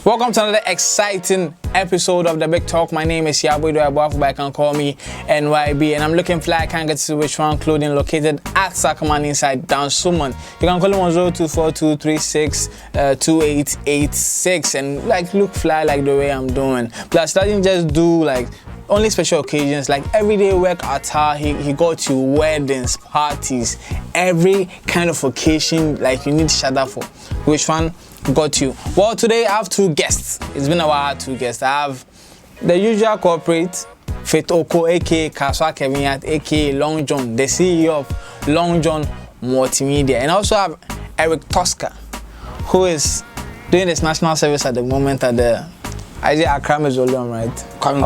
Welcome to another exciting episode of The Big Talk. My name is Yaboy, but you can call me NYB, and I'm looking fly. I can't get to which one clothing located at Sakaman inside down Summon. You can call him on 0242362886 and like look fly like the way I'm doing. Plus, doesn't just do like only special occasions, like everyday work attire. He got to weddings, parties, every kind of occasion like you need Shatta for. Which one got you? Well, today I have two guests. It's been a while, two guests. I have the usual corporate, Faith Oko, aka Kaswa Kevinyat, aka Long John, the CEO of Long John Multimedia. And I also have Eric Tosca, who is doing his national service at the moment at the Accra Mausoleum, right? Kwame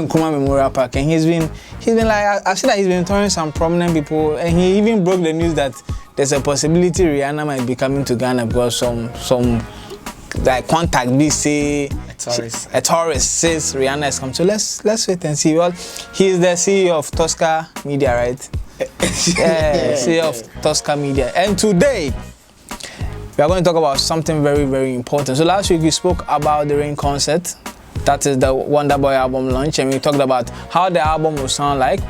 Nkrumah Memorial Park. And he's been like, I've seen that he's been touring some prominent people, and he even broke the news that there's a possibility Rihanna might be coming to Ghana because some like contact me say a tourist says Rihanna is coming. So let's wait and see. Well, he's the CEO of Tosca Media, right? Yeah, CEO of Tosca Media. And today we are going to talk about something very, very important. So last week we spoke about the Rain concert. That is the Wonder Boy album launch, and we talked about how the album will sound like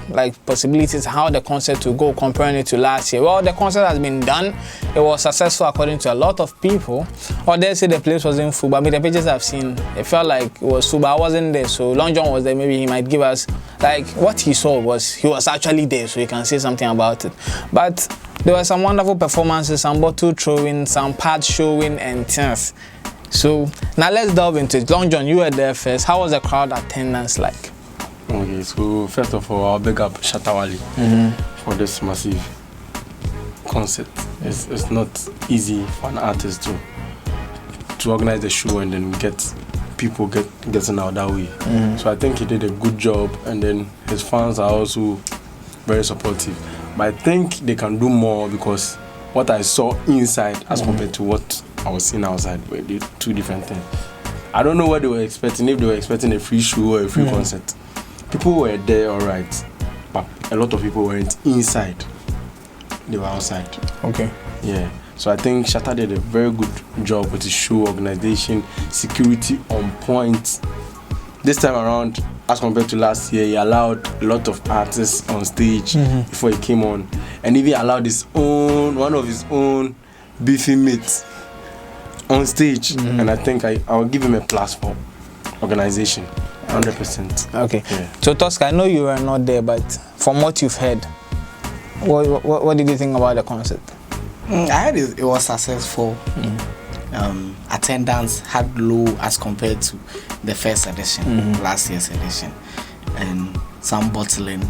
possibilities, how the concert will go, comparing it to last year. Well, the concert has been done. It was successful according to a lot of people. Or they say the place wasn't full, but the pictures I've seen, it felt like it was full, but I wasn't there. So Long John was there. Maybe he might give us like what he saw was he was actually there, so he can say something about it. But there were some wonderful performances, some bottle throwing, some parts showing, and things. So now let's delve into it. Long John, you were there first. How was the crowd attendance like? Okay, so first of all, I'll big up Shatta Wale for this massive concert. It's not easy for an artist to organize the show and then get people getting out that way. So I think he did a good job, and then his fans are also very supportive. But I think they can do more because what I saw inside as compared to what I was seeing outside were two different things. I don't know what they were expecting, if they were expecting a free show or a free concert. People were there, alright, but a lot of people weren't inside. They were outside. Okay. Yeah. So I think Shatta did a very good job with his show organization, security on point. This time around, as compared to last year, he allowed a lot of artists on stage before he came on, and even allowed one of his own beefy mates on stage. And I think I'll give him a plus for organization, 100%. Okay. Yeah. So Tosca, I know you were not there, but from what you've heard, what did you think about the concert? I heard it was successful. Attendance had low as compared to the first edition, last year's edition, and some bottling.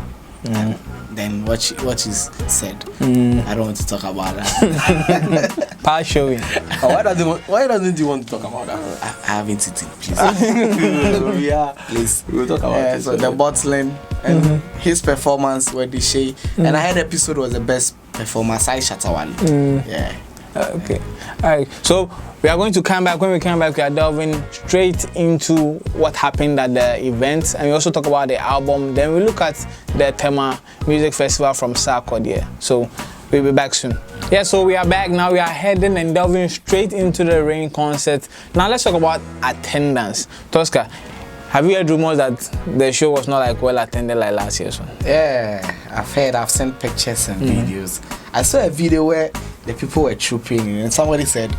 And then what is said, I don't want to talk about that. Power showing. Why doesn't he want to talk about that? I haven't eaten, please. Please. We'll talk about it. So the bottling and his performance were the shade, and I heard episode was the best performance. I Shatta Wale. Yeah. Okay. All right. So we are going to come back. When we come back, we are delving straight into what happened at the event, and we also talk about the album. Then we look at the Tema Music Festival from Sarkodie. So we'll be back soon. Yeah. So we are back now. We are heading and delving straight into the Rain concert. Now let's talk about attendance. Tosca, have you heard rumors that the show was not like well attended like last year's one? Yeah, I've sent pictures and videos. I saw a video where the people were trooping, and somebody said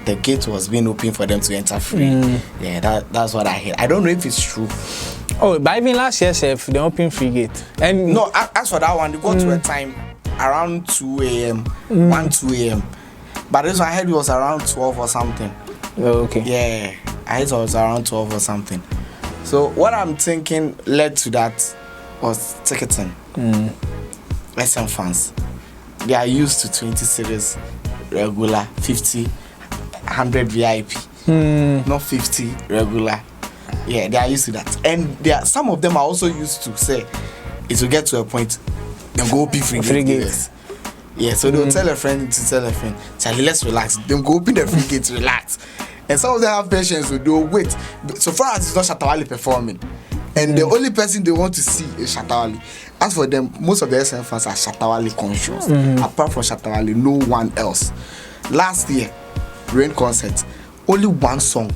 the gate was being open for them to enter free. Yeah, that's what I heard. I don't know if it's true. Oh, but even last year, they opened free gate. And no, as for that one, they got to a time around 2 a.m., 2 a.m. But this one I heard it was around 12 or something. Oh, okay. Yeah, I heard it was around 12 or something. So what I'm thinking led to that was ticketing. SM fans, they are used to 20 series regular, 50, 100 VIP, not 50 regular. Yeah, they are used to that. And some of them are also used to say it will get to a point they'll go open free gates. Yeah, so they'll tell a friend to tell a friend, Charlie, let's relax. They'll go open the free gates, relax. And some of them have patience, so they'll wait. So far as it's not Shatta Wale performing, and the only person they want to see is Shatta Wale. As for them, most of the SM fans are Shatta Wale conscious. Apart from Shatta Wale, no one else. Last year, Rain concert, only one song,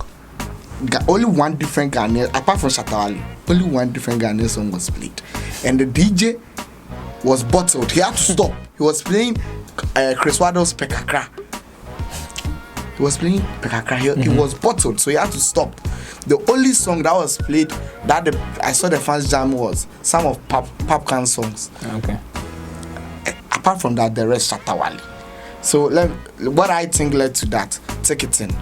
only one different Ghanaian, apart from Shatta Wale, only one different Ghanaian song was played. And the DJ was bottled. He had to stop. He was playing Chris Waddle's Pekakra. He was playing Pekakra. He was bottled, so he had to stop. The only song that was played that I saw the fans jam was some of Popcorn songs. Okay. Apart from that, the rest Shatta Wale. So what I think led to that ticketing,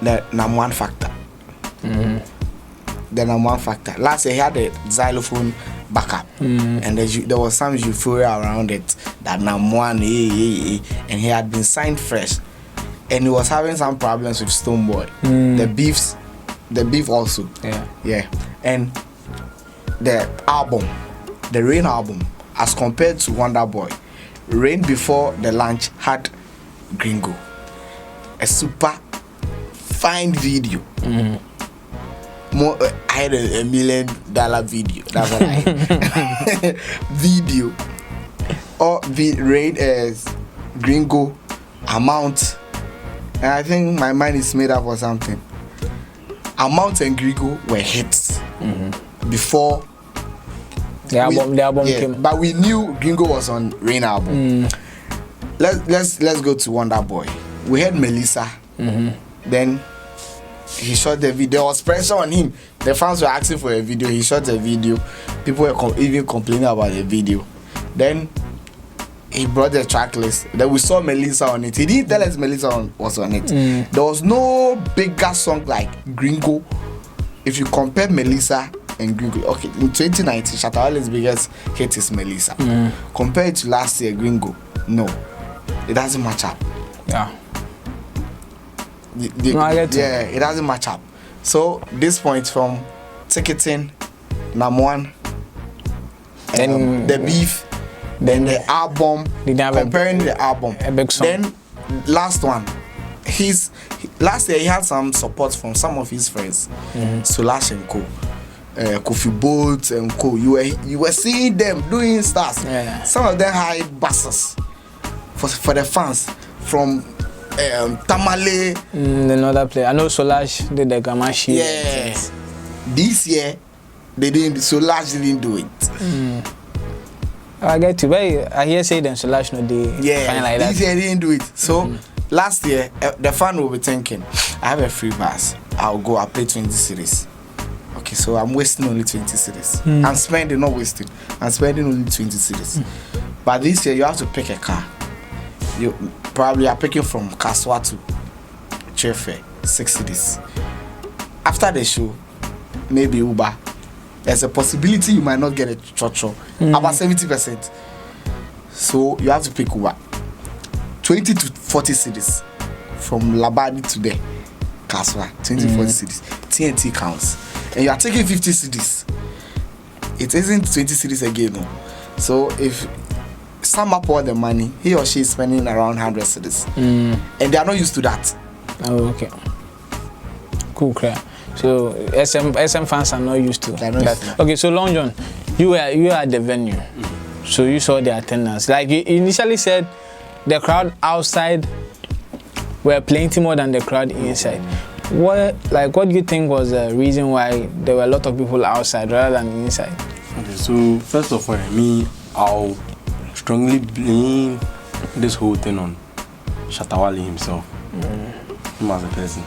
the number one factor. The number one factor. Last year he had a xylophone backup, and there was some euphoria around it that number one, and he had been signed fresh, and he was having some problems with Stonebwoy. The beef also. Yeah. And the album, the Rain album, as compared to Wonder Boy, Rain before the launch had Gringo, a super fine video. More, I had a $1 million video. That's what I video. Or Rain as Gringo amount, and I think my mind is made up for something. Amount and Gringo were hits before the album came. But we knew Gringo was on Rain album. Let's go to Wonder Boy. We had Melissa. Then he shot the video. There was pressure on him. The fans were asking for a video. He shot a video. People were even complaining about the video. Then he brought the track list. Then we saw Melissa on it. He didn't tell us Melissa was on it. There was no bigger song like Gringo. If you compare Melissa and Gringo, okay, in 2019, Shatta Wale's biggest hit is Melissa. Compared to last year, Gringo, no, it doesn't match up. Yeah. It doesn't match up. So this point from ticketing, number one, the beef, then the album, comparing the album, a big song. Then last one, last year he had some support from some of his friends, Solash and Co, Kofi Bolt and Co. You were seeing them doing stars. Some of them had buses for the fans from Tamale. Another player. I know Solash did the Gamashi. Yeah. This year Solash didn't do it. I get to, but I hear say then Solash no they like that. This year didn't do it. So last year the fan will be thinking, I have a free pass. I'll play 20 series. Okay, so I'm wasting only 20 series. I'm spending, not wasting. I'm spending only 20 series. But this year you have to pick a car. You probably are picking from Kaswa to Chefe, 6 cities. After the show, maybe Uber. There's a possibility you might not get a chocho, about 70%. So you have to pick Uber. 20 to 40 cities from Labadi to there, Kaswa, 20 to 40 cities. TNT counts, and you are taking 50 cities. It isn't 20 cities again, no. So if sum up all the money, he or she is spending around 100 cities, and they are not used to that. Oh, okay. Cool, clear. So SM fans are not used to that. Okay, so Long John, you were at the venue, so you saw the attendance. Like you initially said, the crowd outside were plenty more than the crowd inside. What do you think was the reason why there were a lot of people outside rather than inside? Okay, so first of all, I'll strongly blame this whole thing on Shatta Wale himself, him as a person.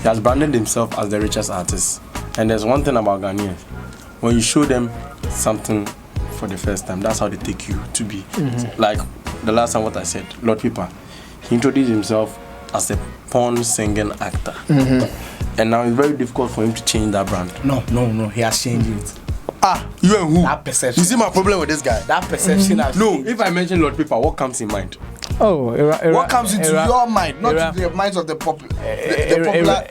He has branded himself as the richest artist. And there's one thing about Ghanaians. When you show them something for the first time, that's how they take you to be. Like the last time what I said, Lord Pippa, he introduced himself as a porn singing actor. And now it's very difficult for him to change that brand. No, he has changed it. You and who? That perception. You see my problem with this guy? That perception has changed. If I mention Lord Pippa, what comes in mind? Oh, what comes into your mind, not to the minds of the popular.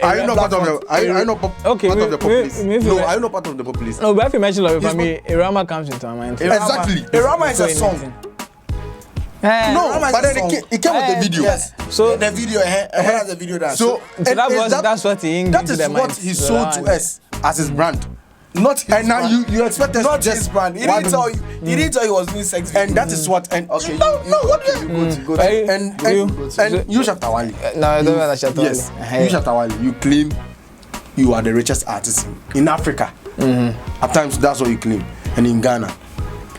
Are you not part of the? Are you not part of the populace? No, are you not part of the populace? No, but if you mention Lord Pippa, Irama comes into my mind. Exactly. Irama is a song. No, but then it came with the video. Yes. So the video, what has the video done? So that's what he that is what he sold to us as his brand. Not his And now band. you expect us Not to his just band. He didn't tell you. He didn't tell you he was doing sex. and that is what and okay. No, what do you go to? And you Shatta Wale. No, I don't know that Shatta Wale. Yes, you Shatta Wale. You claim you are the richest artist in Africa. At times that's what you claim. And in Ghana,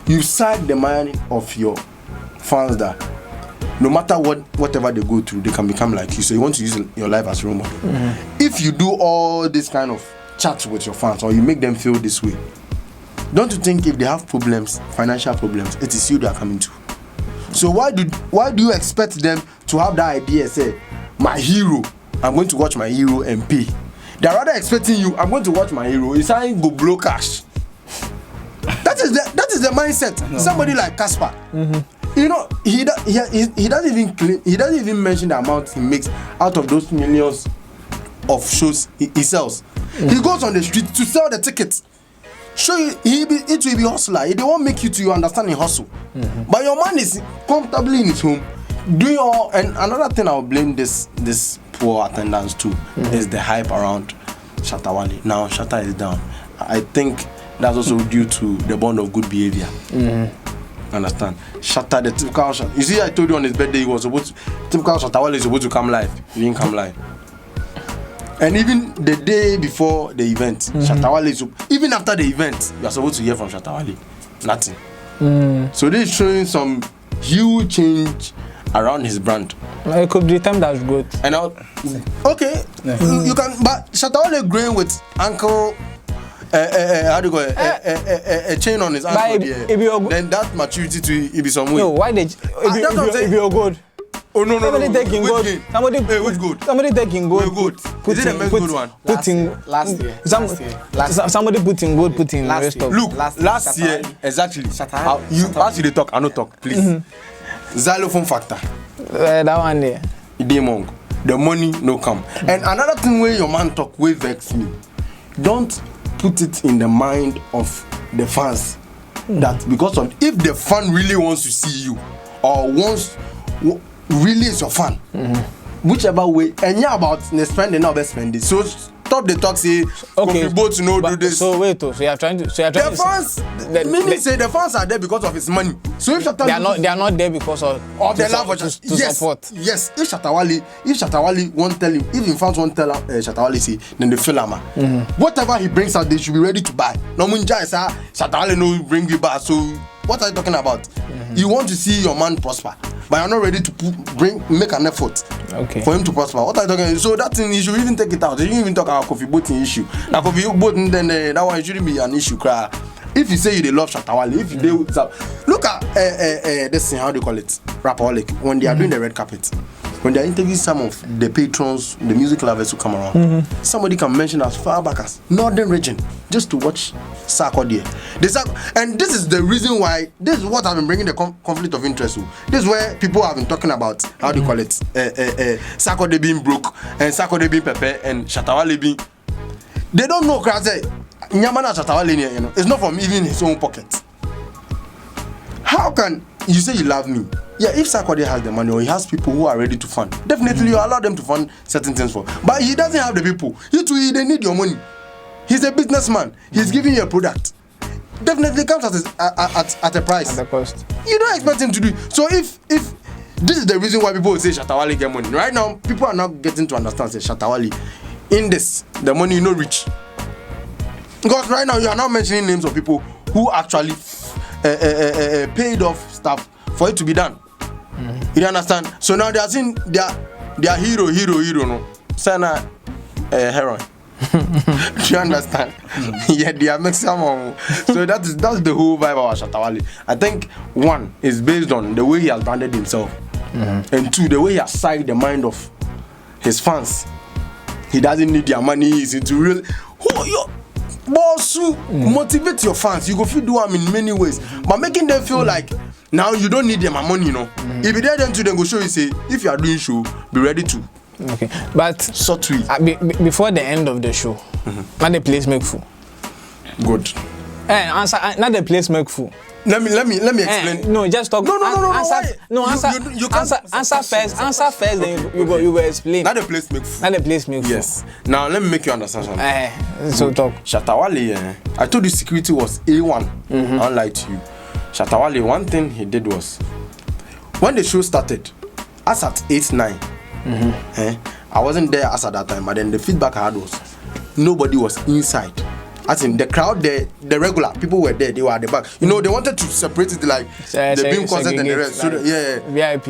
you side the mind of your fans that no matter whatever they go through, they can become like you. So you want to use your life as a role model. If you do all this kind of chats with your fans or you make them feel this way, don't you think if they have problems, financial problems, it is you they are coming to? So why do you expect them to have that idea? Say, my hero, I'm going to watch my hero and pay. They're rather expecting you. I'm going to watch my hero. It's saying go blow cash. That is the mindset. No. Somebody like Casper, you know, he doesn't even claim, he doesn't even mention the amount he makes out of those millions of shows he sells. He goes on the street to sell the tickets. Show you, it will be hustler. They won't make you to understand the hustle. But your man is comfortably in his home, doing all. And another thing I'll blame this poor attendance too is the hype around Shatta Wale. Now Shatta is down. I think that's also due to the bond of good behavior. Understand? Shatta, the typical Shatta. You see, I told you on his birthday he was supposed to, typical Shatta Wale is supposed to come live. He didn't come live. And even the day before the event, Shatta Wale is, even after the event, you are supposed to hear from Shatta Wale. Nothing. So this is showing some huge change around his brand. It could be time that's good. And now, okay, you can, but Shatta Wale growing with ankle, how do you call it, a chain on his ankle there. Then that maturity to be some way. No, why did if you're good? Oh no. Somebody taking gold. Somebody which gold? Somebody taking gold. Good. Is it the men's good one? Last year. Somebody putting gold, putting rest of. Look, last year exactly. You ask you to talk, I no talk, please. Xylophone factor. That one there. Demon. The money no come. And another thing where your man talk way vex me. Don't put it in the mind of the fans that because of if the fan really wants to see you or wants really is your fan, whichever way, and yeah about the spending now best spending. So stop the talk. Say okay, both no do this. So wait, so you are trying to. The fans, meaning say the fans are there because of his money. So if Shatta they are not there because of the love to support. Yes, if Shatta Wale won't tell him, if in fans won't tell Shatta Wale say, then they feel whatever he brings out, they should be ready to buy. No munja is Shatta Wale no bring you back. So what are you talking about? You want to see your man prosper, but you're not ready to make an effort for him to prosper. What are you talking about? So that thing, you should even take it out. You shouldn't even talk about coffee boating issue. Now coffee boating, then that one shouldn't be an issue. If you say you love Shatta Wale, if you look at this thing, how do you call it? Rapaholic. When they are doing the red carpet, when they are interviewing some of the patrons, the music lovers who come around, somebody can mention as far back as Northern region just to watch Sarko there. And this is the reason why, this is what I've been bringing the conflict of interest to. This is where people have been talking about, how do you call it, Sarko they being broke, and Sarko they being Pepe, and Shatta Wale being, they don't know, Nyamana Shatta Wale, you know, it's not from even his own pocket. How can you say you love me? Yeah, if Sarkodie has the money or he has people who are ready to fund, definitely you allow them to fund certain things for. But he doesn't have the people. They need your money. He's a businessman. He's giving you a product. Definitely comes at a price. At the cost. You don't expect him to do it. So if this is the reason why people will say Shatta Wale get money. Right now, people are not getting to understand say Shatta Wale. In this, the money no reach. Because right now you are now mentioning names of people who actually paid off stuff for it to be done. You understand? So now they are saying they are hero no. Sana heroin. Do you understand? Yeah, they are maximum. So that's the whole vibe of Shatta Wale. I think one is based on the way he has branded himself, and two, the way he has signed the mind of his fans. He doesn't need their money. He's into real. Boss, motivate your fans. You go feel do them in many ways, but making them feel like now you don't need them money, you know. If you dare them to, then go show you say if you are doing show, be ready to. Okay, but so before the end of the show, not the place make full. Good. Answer. Not the place make full. Let me explain. No, just talk. No. Answer, no, answer. You can't answer first. Answer first. Then you will explain. Not the place make food. Not the place make food. Yes. Now let me make you understand something. So talk. Shatta Wale, I told you security was A1. Unlike to you, Shatta Wale, one thing he did was when the show started, as at 8-9. I wasn't there as at that time, but then the feedback I had was nobody was inside. As in the crowd, the regular people were there, they were at the back. You know, they wanted to separate it like the beam concert and the rest. So VIP.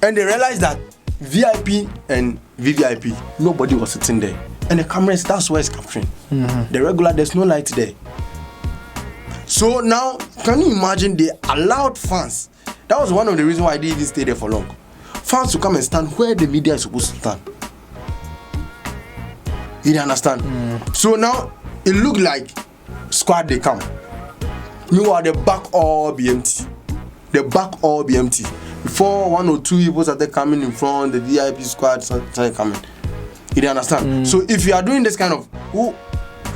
And they realized that VIP and VVIP, nobody was sitting there. And the cameras, that's where it's capturing. The regular, there's no light there. So now, can you imagine they allowed fans? That was one of the reasons why I didn't even stay there for long. Fans to come and stand where the media is supposed to stand. You didn't understand? So now, it looked like squad they come. Meanwhile, the back all be empty. The back all be empty. Before 1 or 2 people started coming in front, the VIP squad started coming. You didn't understand? So if you are doing this kind of,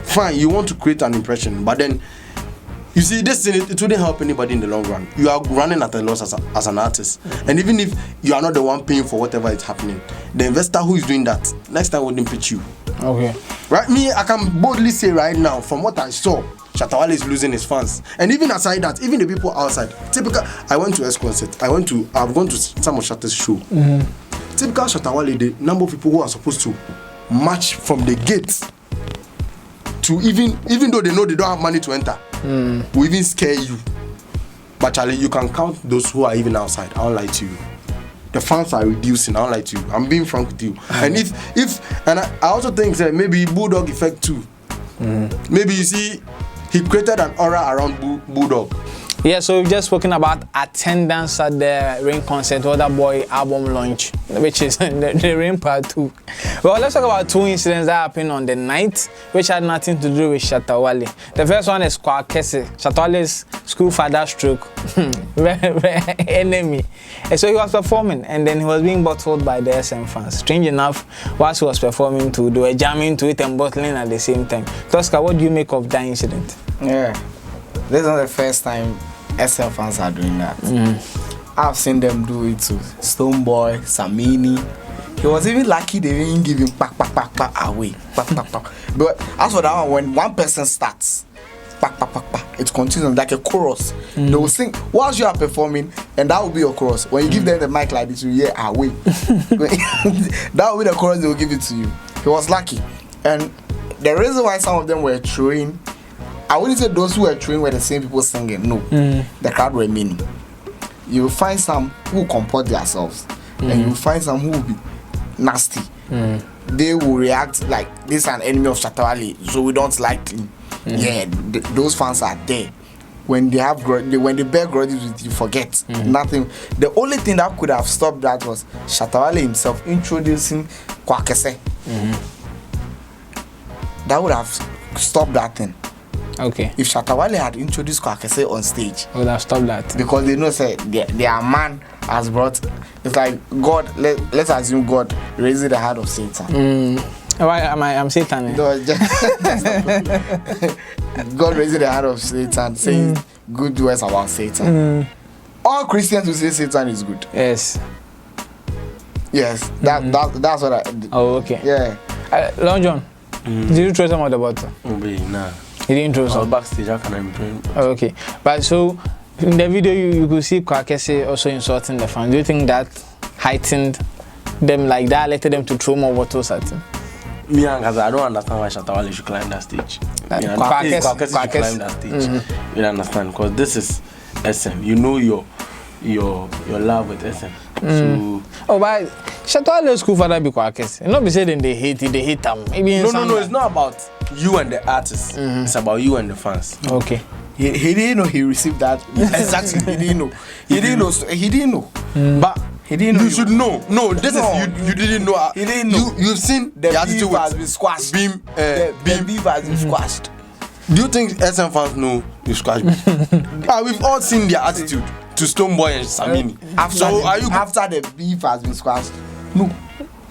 fine, you want to create an impression, but then you see, this thing, it wouldn't help anybody in the long run. You are running at a loss as an artist. And even if you are not the one paying for whatever is happening, the investor who is doing that, next time wouldn't pitch you. Okay. Right? Me, I can boldly say right now, from what I saw, Shatta Wale is losing his fans. And even aside that, even the people outside, typical, I went to S concert, I've gone to some of Shatta's show. Typical Shatta Wale, the number of people who are supposed to march from the gate to even though they know they don't have money to enter, will even scare you. But Charlie, you can count those who are even outside. I don't lie to you. The fans are reducing. I don't lie to you. I'm being frank with you. And and I also think that maybe Bulldog effect too. Maybe you see, he created an aura around Bulldog. Yeah, so we've just spoken about attendance at the Rain concert, Other Boy album launch, which is the Rain Part 2. Well, let's talk about 2 incidents that happened on the night, which had nothing to do with Shatta Wale. The first one is Kwakese, Shatta Wale's school father stroke, enemy. And so he was performing, and then he was being bottled by the SM fans. Strange enough, whilst he was performing too, they were jamming to it and bottling at the same time. Tosca, what do you make of that incident? Yeah, this is not the first time SM fans are doing that. I've seen them do it to Stoneboy, Samini. He was even lucky they didn't give him pack away. But as for that one, when one person starts, it continues like a chorus. They will sing whilst you are performing, and that will be your chorus. When you give them the mic like this, you hear away. That will be the chorus they will give it to you. He was lucky. And the reason why some of them were throwing, I wouldn't say those who were throwing were the same people singing. No, the crowd were many. You will find some who comport themselves, and you will find some who will be nasty. They will react like this is an enemy of Shatta Wale, so we don't like him. Yeah, those fans are there. When they have when they bear grudges with you, forget nothing. The only thing that could have stopped that was Shatta Wale himself introducing Kwakese. That would have stopped that thing. Okay. If Shatta Wale had introduced Kwakese on stage, would have stopped that. Because they know say their man has brought. It's like God. Let's assume God raising the heart of Satan. Why am I'm Satan? No, just God raising the heart of Satan, saying good words about Satan. All Christians will say Satan is good. Yes. Yes. That's what I. Oh, okay. Yeah. Long John, did you throw some of the bottle? Nah. He didn't throw some. Backstage, how can I be? Oh, okay. But so in the video you could see Kwakese also insulting the fans. Do you think that heightened them, like that led them to throw more bottles at him? Me and Gaza, I don't understand why Shatta Wale should climb that stage. Kwakese should climb that stage. You understand? Because this is SM. You know your love with SM. So but Shatta Wale's school father be Kwakese. Not be saying they hate it, they hate them. No, it's not about you and the artist. It's about you and the fans. Okay. He didn't know he received that. Exactly. He didn't know. He didn't know. But he didn't know. You should know. No, this is you didn't know. He didn't know. You've seen the beef has been squashed. The beef has been squashed. Do you think SM fans know you squashed beef? We've all seen their attitude to Stoneboy and Samini. After the beef has been squashed, no.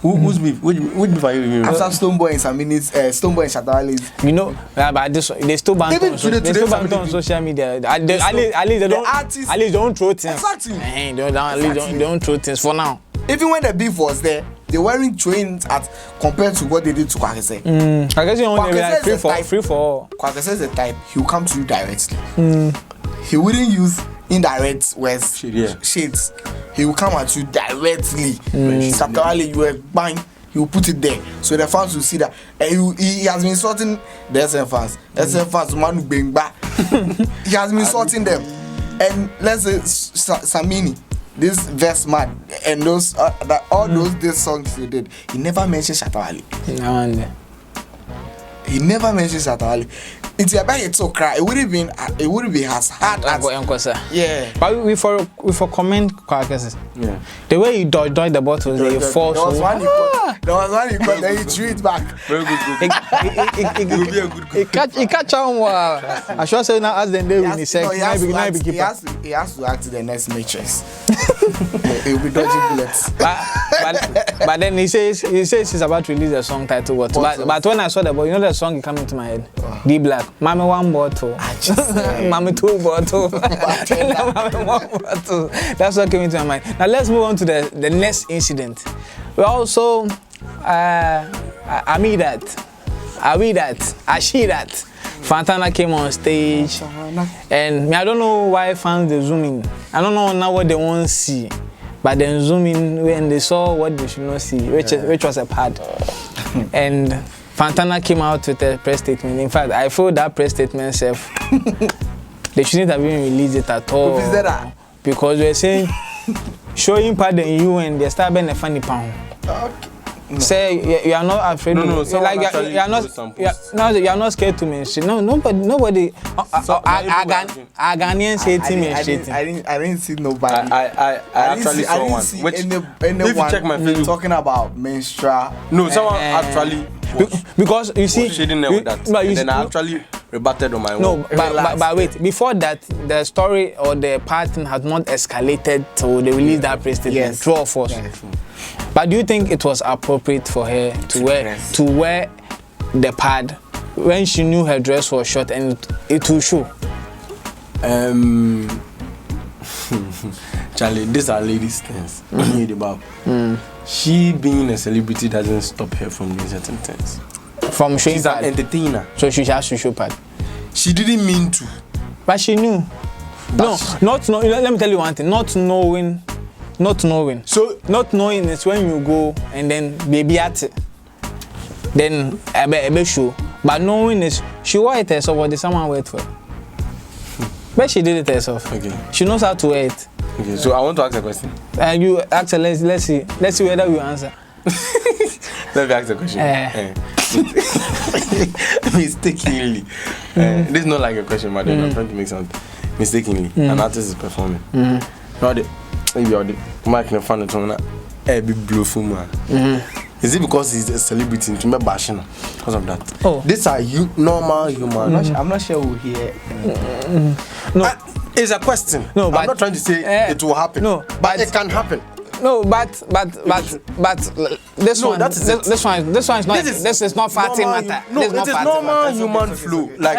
Who's beef? Which beef are you reviewing? After Stoneboy and Samini's, Stoneboy and Shatta Wale. You know, but they still ban on social media. At least they don't throw things. Exactly. They don't throw things for now. Even when the beef was there, they weren't throwing at compared to what they did to Kwakese. I guess you only like free for all. Kwakese is the type, he will come to you directly. He wouldn't use indirect words, shades. He will come at you directly. Shatta Wale, you were bang, he will put it there. So the fans will see that. And he has been insulting the SM fans. SM fans, Manu Bengba. He has been insulting them. And let's say Samini, this verse man, and those these songs he did, he never mentioned Shatta Wale. He never mentioned Shatta Wale. It's about it to cry. It wouldn't be as hard as yeah. But we for comment Kwakese. Yeah. The way he dodged the bottles, they fall so. There was one he got, then he threw it back. Very good. He catch on. I should say now as the day when he said, he has to act to the next matrix. He will be dodging bullets. But then he says he's about to release a song titled what? But when I saw the boy, you know the song came into my head. D Black. Mommy 1 bottle. Mommy 2 bottle. Mommy 1 bottle. That's what came into my mind. Now let's move on to the next incident. We also Fantana came on stage, and I don't know why fans they zoom in. I don't know now what they want to see, but then zoom in when they saw what they should not see, which was a pad. And Fantana came out with a press statement. In fact, I feel that press statement itself, they shouldn't have even released it at all. Because we're saying showing pad in you and they start being a funny pound. No. Say you are not afraid. No, like you are not scared to mention. No, nobody. Our Ghanaians hate him and shit. I didn't see nobody. I actually saw one. Which, if you check my Facebook, talking about menstrual. No, someone actually. Because you see, shading them with that. Then I actually rebutted on my own. No, but wait. Before that, the story or the pattern had not escalated, so they released that press statement. True or false? Yes. But do you think it was appropriate for her to wear the pad when she knew her dress was short and it will show? Charlie, these are ladies' things. She being a celebrity doesn't stop her from doing certain things. From showing She's an entertainer. So she has to show pad. She didn't mean to. But she knew. Not knowing. Let me tell you one thing. Not knowing. So not knowing is when you go and then baby at it. Then I show. But knowing is she wore it herself or did someone wear it for her? But she did it herself. Okay. She knows how to wear it. Okay, so I want to ask a question. You ask her, let's see whether you answer. Let me ask the question. Mistakenly. This is not like a question, but I'm trying to make something. Mistakenly, an artist is performing. Maybe the mic in front of him, a big blue man. Is it because he's a celebrity to me bashing because of that? Oh, these are normal human. I'm not sure we'll hear. No, it's a question. No, but I'm not trying to say it will happen. No, but it can happen. No, but this one is not. This is not fatty matter. No, it is normal human flow, like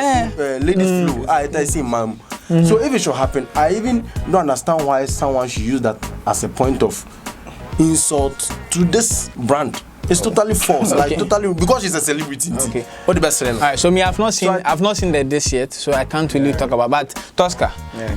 ladies flow. I see, ma'am. So if it should happen, I even don't understand why someone should use that as a point of insult to this brand. It's totally false, like totally, because she's a celebrity. Okay. What the best friend? All right. So me, I've not seen the this yet, so I can't really talk about. But Tosca,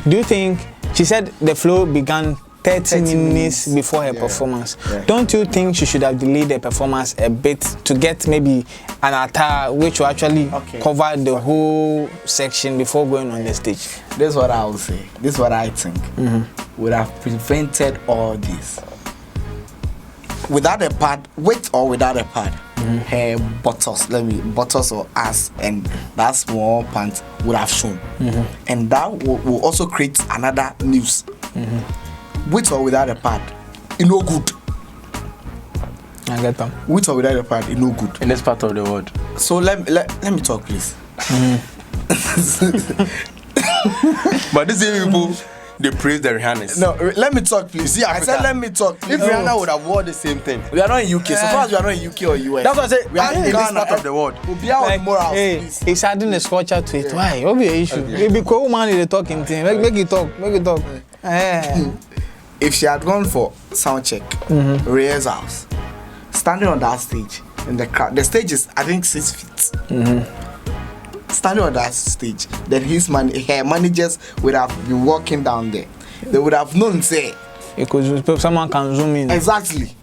do you think she said the flow began 30 minutes before her performance? Yeah. Don't you think she should have delayed the performance a bit to get maybe an attire which will actually cover the whole section before going on the stage? This is what I will say. This is what I think would have prevented all this. Without a pad, with or without a pad, her buttocks or ass and that small pant would have shown. And that will also create another news. With or without a pad, it no good. I get them. With or without a pad, it no good. In this part of the world. So let me talk, please. But these people, they praise the Rihanna's. No, let me talk, please. See, I said let me talk, please. If Rihanna would have worn the same thing. We are not in UK. So far as we are not in UK or US. That's what I say. We are in this Ghana. part of the world. We'll be out Like, morals, hey, please. he's adding a sculpture to it. Why? What be the issue? Maybe cool man is the talking thing. Make it talk. Make it talk. If she had gone for sound check, rehearsals, standing on that stage in the crowd, the stage is I think 6 feet. Standing on that stage, then her managers would have been walking down there. They would have known, say, Because someone can zoom in. exactly.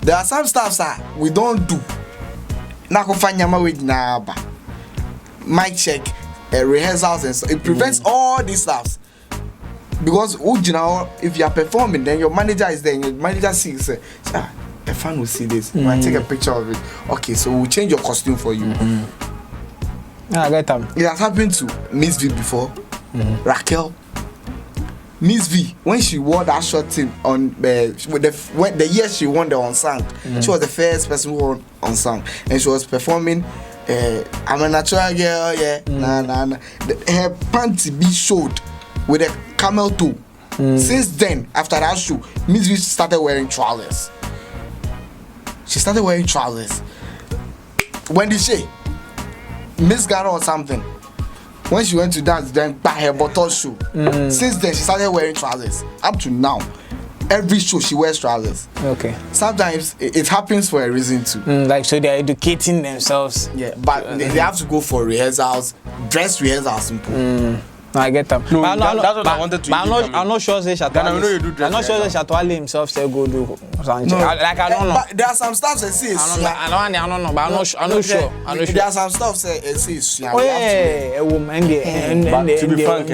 There are some stuff that we don't do. Mic check, rehearsals, and so it prevents all these stuffs. Because if you are performing, then your manager is there, and your manager sees, a fan will see this. You might take a picture of it. Okay, so we'll change your costume for you. I get them. It has happened to Miss V before. Raquel. Miss V, when she wore that short thing on the year she won the unsung, she was the first person who won unsung, and she was performing. I'm a natural girl, yeah. Her panty be showed with a camel toe. Since then, after that show, Miss V started wearing trousers. She started wearing trousers. When did she? Miss Ghana or something. When she went to dance, then by her bottle shoe. Since then, she started wearing trousers. Up to now, every show she wears trousers. Okay. Sometimes it happens for a reason too. Like so, they're educating themselves. Yeah, but they have to go for rehearsals, dress rehearsals, simple. No, I get them. No, that's what I wanted to But I'm not sure say Shatta Ghana, we know you do Wale. dress I'm not sure say Shatta Wale himself say go do something. I don't know. But there are some stuff that say I don't know. But I'm not sure. There are some stuff that say Oh yeah, a woman. But to be frank,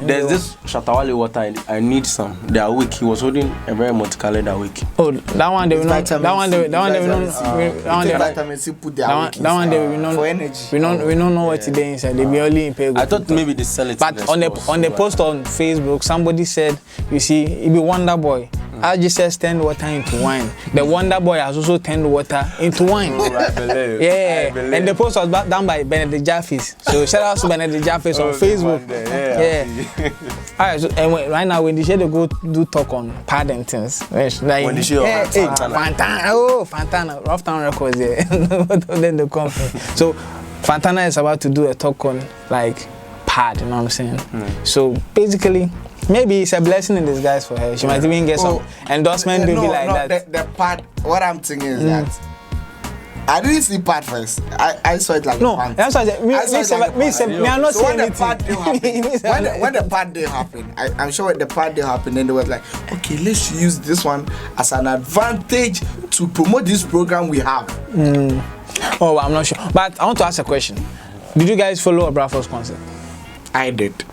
there's this Shatta Wale water. I need some. They are weak. He was holding a very multicolored weak. Oh, that one they will not. That one they will not. Vitamin C put their That one they will not. For energy. We don't know what today inside. They be only in pay. I thought maybe they sell it. But on the post on Facebook, somebody said, you see, it be Wonder Boy. I just said turned water into wine. The Wonder Boy has also turned water into wine. I believe. Yeah, and the post was done by Benedict Jaffis. So shout out to Benedict Jaffis on Facebook. Yeah. All right. So and right now, when they say they go do talk on pad and things, like when they show Fantana, Rough Town Records. Yeah. Then they come. So Fantana is about to do a talk on like pad. You know what I'm saying? So basically. Maybe it's a blessing in disguise for her. She might even get some endorsement baby like that. The part, what I'm thinking is that I didn't see part first. I saw it like no. That's why I said, I'm not saying when the part did happen. When the part did happen, I'm sure when the part did happen, then they was like, okay, let's use this one as an advantage to promote this program we have. Oh, I'm not sure. But I want to ask a question. Did you guys follow Abrafo's concert? I did.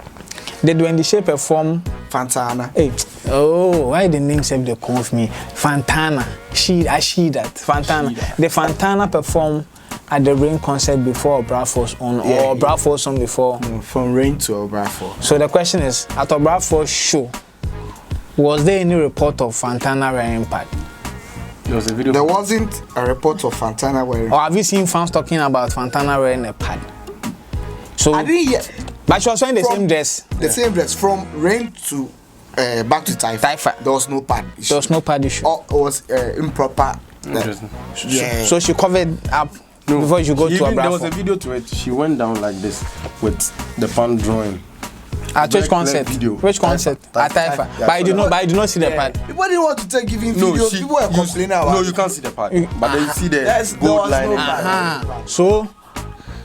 Did Wendy Shea perform Fantana? Hey, oh, why the name said they call me Fantana? Fantana. The Fantana performed at the Rain concert before Abrafo's on or Abrafo's song before. No, from Rain to Abrafo. So the question is, at Abrafo's show, was there any report of Fantana wearing pad? There was a video. There wasn't a report of Fantana wearing. Or have you seen fans talking about Fantana wearing a pad? So I didn't yet. But she was wearing the same dress. The same dress from Rain to back to Taifa. There was no pad issue. There was no pad issue. Or it was improper. Yeah. So she covered up before she go to Abrafo. There was a video to it. She went down like this with the pan drawing. At which concert? Which concert? At Taifa. But I did not see the pad. People didn't want to take giving videos. People were complaining about. No, you can't see the pad. But then you see the gold lining. So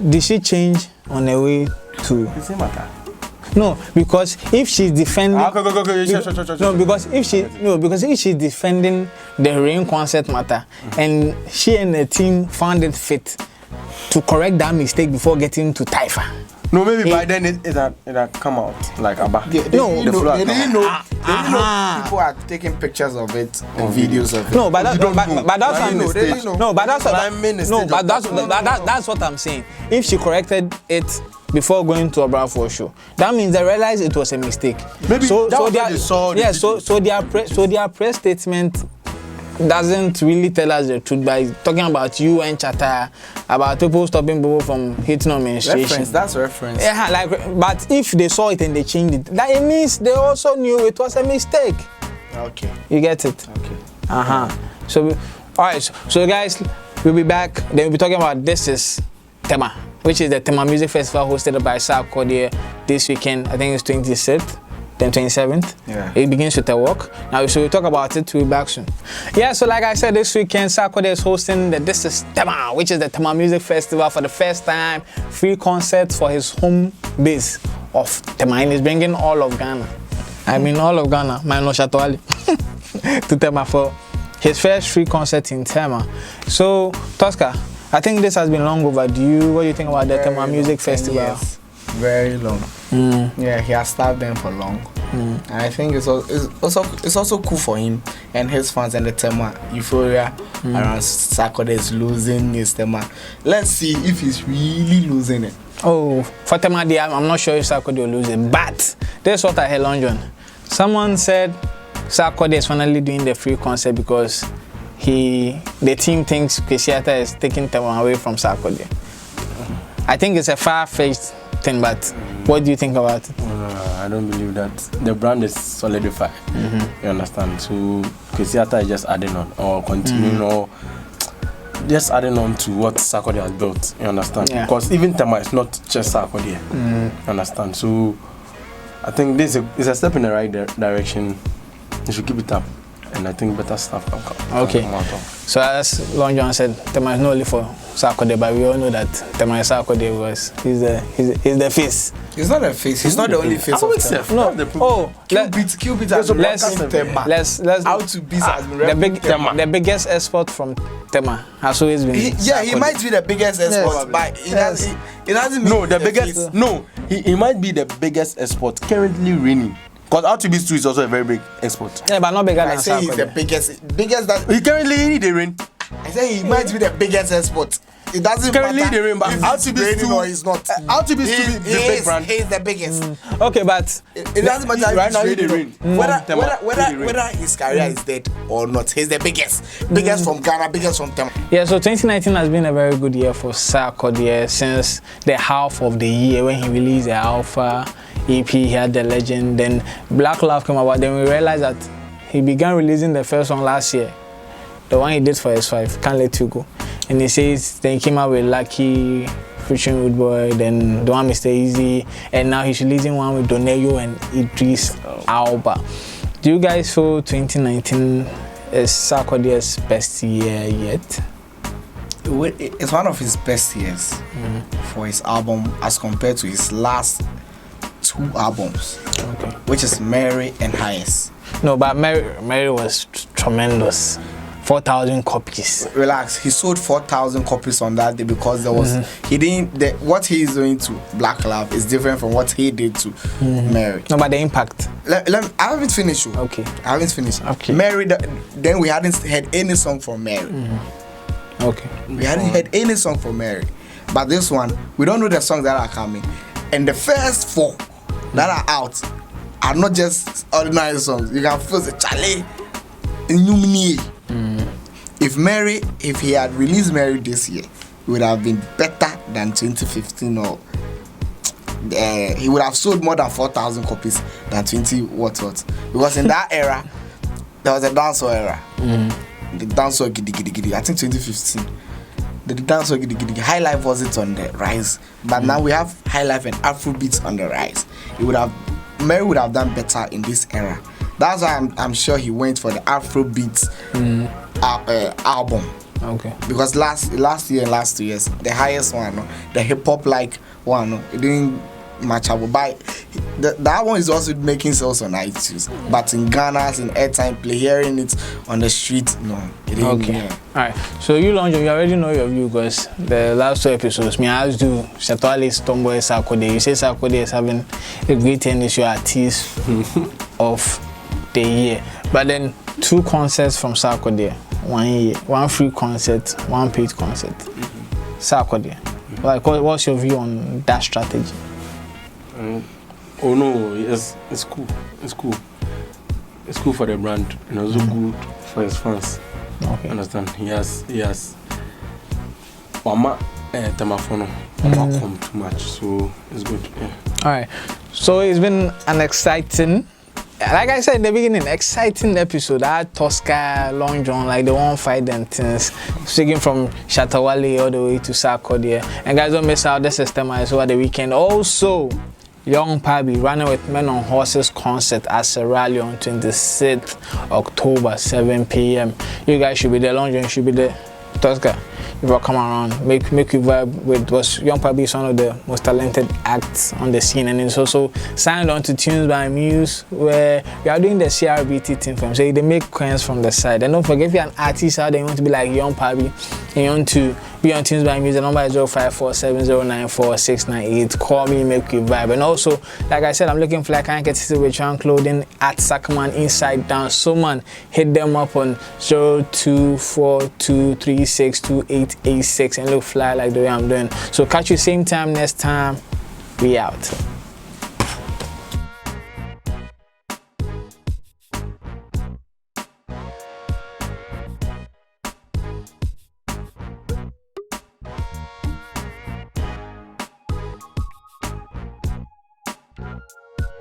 did she change on the way to? The same matter. No, because if she's defending because if she's defending the Rain concert matter and she and the team found it fit to correct that mistake before getting to Taifa. No, maybe by then it had come out like Abba. They didn't know people are taking pictures of it and videos of it. No, but that's what I'm saying. If she corrected it before going to Abrafo show, that means they realized it was a mistake. Maybe so their press statement doesn't really tell us the truth by talking about you and Shatta, about people stopping people from hitting on menstruation. Reference, that's reference. Yeah, like, but if they saw it and they changed it, that it means they also knew it was a mistake. Okay. You get it? Okay. So, all right. So guys, we'll be back. Then we'll be talking about This Is Tema, which is the Tema Music Festival hosted by Sarkodie this weekend. I think it's 26th. Then 27th, yeah. It begins with a walk. Now, so we'll talk about it. We'll be back soon. Yeah, so like I said, this weekend, Sarkodie is hosting the This Is Tema, which is the Tema Music Festival for the first time. Free concerts for his home base of Tema. And he's bringing all of Ghana. I mean, all of Ghana, minus Shatta Wale, to Tema for his first free concert in Tema. So, Tosca, I think this has been long overdue. What do you think about the Tema Music Festival? Years. Very long. Yeah, he has started them for long. And I think it's also cool for him and his fans and the Tema euphoria around Sarkodie is losing his Tema. Let's see if he's really losing it. Oh, for Tema, I'm not sure if Sarkodie will lose it, but this is what I heard, Long John. Someone said Sarkodie is finally doing the free concert because the team thinks Shatta is taking Tema away from Sarkodie. I think it's a far-fetched thing, but what do you think about it? I don't believe that. The brand is solidified. You understand? So Shatta is just adding on or continuing or just adding on to what Sarkodie has built. You understand? Yeah. Because even Tema is not just Sarkodie. You understand? So I think this is a step in the right direction. You should keep it up. And I think better stuff can come. Okay. So as Long John said, Tema is not only for Sarkodie, but we all know that Tema is Sarkodie because he's the face. He's not a face. He's not the only face of Tema. No. Oh, Cupid has been broadcasting Tema. Let's How to Beat has been Tema. The biggest export from Tema has always been. He might be the biggest export, but it doesn't mean the biggest. No, he might be the biggest export currently reigning. Because How to Beat 2 is also a very big export. Yeah, but not bigger than I say he's the biggest that he currently the reign. I say he might be the biggest export. It doesn't currently matter the reign, but if How it's to Beat raining 2 or he's not. How to Beat 2 is the big brand. He is the biggest. Okay, but It doesn't matter right if now it's he raining reign. whether his career is dead or not. He's the biggest from Ghana, biggest from Tema. yeah, so 2019 has been a very good year for Sarkodie since the half of the year when he released the Alpha EP, he had The Legend, then Black Love came about, then we realized that he began releasing the first one last year, the one he did for S5, Can't Let You Go, and he says then he came out with Lucky featuring Wood Boy, then the one Mr. Easy, and now he's releasing one with Doneyo and Idris Alba. Do you guys feel 2019 is Sarkodie's best year yet? It's one of his best years for his album as compared to his last 2 albums, Okay. which is Mary and Highest. No, but Mary was tremendous. 4,000 copies. Relax, he sold 4,000 copies on that day because there was what he is doing to Black Love is different from what he did to Mary. No, but the impact. I haven't finished. Okay. I haven't finished. Okay. Mary, then we hadn't heard any song from Mary. Okay. We hadn't heard any song from Mary. But this one, we don't know the songs that are coming. And the first 4 that are out are not just ordinary songs. You can feel the Charlie Illumine. If he had released Mary this year, it would have been better than 2015 or he would have sold more than 4,000 copies than 20 what. Because in that era, there was a dancehall era. The dancehall giddy giddy giddy. I think 2015. The dancehall giddy giddy. High Life wasn't on the rise, but now we have High Life and Afrobeats on the rise. Mary would have done better in this era. That's why I'm sure he went for the Afrobeats album. Okay. Because last year and last 2 years, the highest one, the hip hop like one, it didn't match up. But that one is also making sales on iTunes. But in Ghana's in airtime play, hearing it on the street, no, it didn't. Okay. Yeah. Alright. So you Long John, you already know your view because the last 2 episodes, me I asked you, Shatta Wale's Tomboy Sarkodie. You say Sarkodie is having a great initial artist of the year. But then 2 concerts from Sarkodie. 1 year, 1 free concert, 1 paid concert. Sarkodie. Like, what's your view on that strategy? Oh no, it's cool. It's cool. It's cool for the brand and also good for his fans. Okay. Understand? He has Mama Tamafono. Come too much, so it's good. Yeah. All right. So it's been an exciting, like I said in the beginning, exciting episode. I had Tosca, Long John, like the one fight and things. Speaking from Shatta Wale all the way to Sarkodie. And guys, don't miss out. This is Tema over the weekend. Also, Young Pabi running with Men on Horses concert at Serrali on 26th October, 7 p.m. You guys should be there. Long John should be there. Tosca, if you come around, make you vibe with what's Young Pabi is one of the most talented acts on the scene, and it's also signed on to Tunes by Muse, where we are doing the CRBT thing for him. So they make coins from the side. And don't forget, if you're an artist out there, you want to be like Young Pabi, and you want to be on Tunes by Muse, the number is 0547094698. Call me, make you vibe. And also, like I said, I'm looking for like I can get with Chan Clothing at Sackman Inside Down. So man, hit them up on 0242362886 and look fly like the way I'm doing. So catch you same time next time. We out.